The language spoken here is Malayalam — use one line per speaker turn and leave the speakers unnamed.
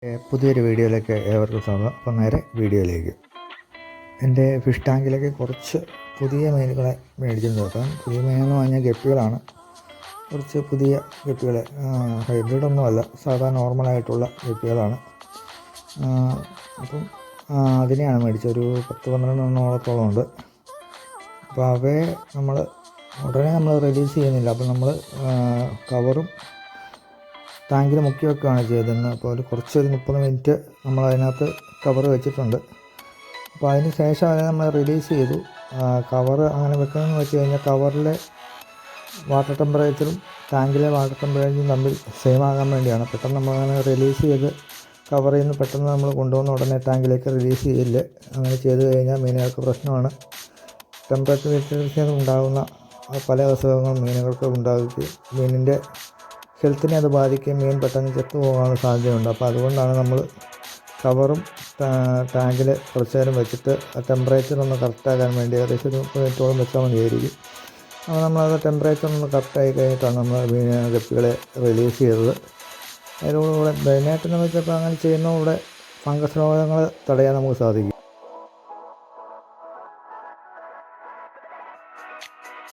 പുതിയൊരു വീഡിയോയിലേക്ക് ഏവർക്കും സ്വാഗതം. അപ്പം നേരെ വീഡിയോയിലേക്ക്. എൻ്റെ ഫിഷ് ടാങ്കിലേക്ക് കുറച്ച് പുതിയ മീനുകളെ മേടിച്ചിട്ടുണ്ട്. അപ്പം പുതിയ മീനെന്ന് പറഞ്ഞാൽ ഗപ്പികളാണ്. കുറച്ച് പുതിയ ഗപ്പികൾ, ഹൈബ്രിഡൊന്നുമല്ല, സാധാരണ നോർമലായിട്ടുള്ള ഗപ്പികളാണ്. അപ്പം അതിനെയാണ് മേടിച്ചത്. ഒരു 10-12 ഉണ്ട്. അപ്പോൾ അവയെ ഉടനെ നമ്മൾ റിലീസ് ചെയ്യുന്നില്ല. അപ്പം നമ്മൾ കവറും ടാങ്കിൽ മുക്കി വെക്കുകയാണ് ചെയ്തതെന്ന്. അപ്പോൾ ഒരു കുറച്ചൊരു 30 മിനിറ്റ് നമ്മൾ അതിനകത്ത് കവർ വെച്ചിട്ടുണ്ട്. അപ്പോൾ അതിന് ശേഷം അതിനെ നമ്മൾ റിലീസ് ചെയ്തു. കവർ അങ്ങനെ വെക്കുന്നതെന്ന് വെച്ച് കഴിഞ്ഞാൽ കവറിലെ വാട്ടർ ടെമ്പറേച്ചറും ടാങ്കിലെ വാട്ടർ ടെമ്പറേച്ചറും തമ്മിൽ സെയിം ആകാൻ വേണ്ടിയാണ്. പെട്ടെന്ന് നമ്മളങ്ങനെ റിലീസ് ചെയ്ത് കവറിൽ നിന്ന് പെട്ടെന്ന് നമ്മൾ കൊണ്ടുവന്ന ഉടനെ ടാങ്കിലേക്ക് റിലീസ് ചെയ്യില്ല. അങ്ങനെ ചെയ്ത് കഴിഞ്ഞാൽ മീനുകൾക്ക് പ്രശ്നമാണ്. ടെമ്പറേച്ചർ വ്യത്യാസം ഉണ്ടാകുന്ന പല അസുഖങ്ങളും മീനുകൾക്ക് ഉണ്ടാകുകയും മീനിൻ്റെ ഹെൽത്തിനെ അത് ബാധിക്കുകയും മീൻ പെട്ടെന്ന് ചത്തു പോകാനുള്ള സാധ്യതയുണ്ട്. അപ്പോൾ അതുകൊണ്ടാണ് നമ്മൾ കവറും ടാങ്കിൽ കുറച്ച് നേരം വെച്ചിട്ട് ടെമ്പറേച്ചർ ഒന്ന് കറക്റ്റാകാൻ വേണ്ടി ഏകദേശം ഒരു 30 മിനിറ്റോളം വെച്ചാൽ മതിയായിരിക്കും. അപ്പോൾ നമ്മളത് ടെമ്പറേച്ചർ ഒന്ന് കറക്റ്റായി കഴിഞ്ഞിട്ടാണ് നമ്മൾ ഗപ്പികളെ റിലീസ് ചെയ്തത്. അതിലൂടെ മെയിനായിട്ടെന്ന് വെച്ചപ്പോൾ അങ്ങനെ ചെയ്യുന്നതോടെ ഫംഗസ് രോഗങ്ങൾ തടയാൻ നമുക്ക് സാധിക്കും.